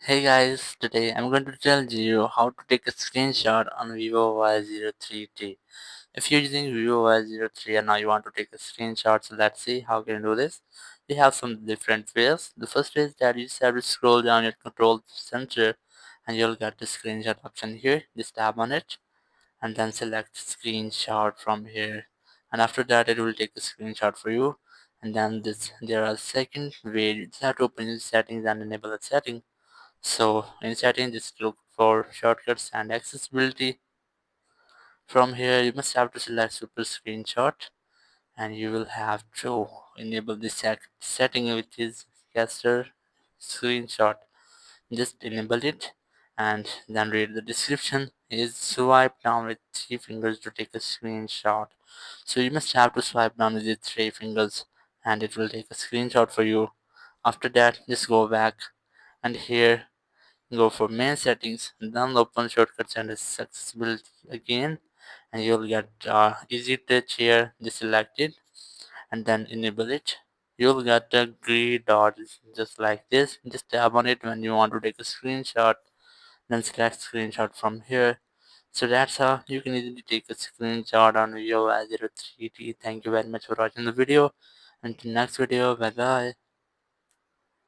Hey guys, today I'm going to tell you how to take a screenshot on Vivo Y03t. If you're using Vivo Y03 and now you want to take a screenshot, so let's see how can you do this. We have some different ways. The first way is that you just have to scroll down your control center and you'll get the screenshot option here. Just tap on it and then select screenshot from here. And after that it will take a screenshot for you. And then there are second way, you just have to open the settings and enable the setting. So in settings, just look for shortcuts and accessibility. From here, you must have to select super screenshot and you will have to enable this setting, which is gesture screenshot. Just enable it and then read the description. Is swipe down with 3 fingers to take a screenshot. So you must have to swipe down with the 3 fingers and it will take a screenshot for you. After that, just go back and here go for main settings, then open shortcuts and accessibility again, and you'll get easy touch here. Just select it and then enable it. You'll get a green dot just like this. Just tap on it when you want to take a screenshot, then select screenshot from here. So that's how you can easily take a screenshot on Vivo Y03t. Thank you very much for watching the video. Until next video, bye bye.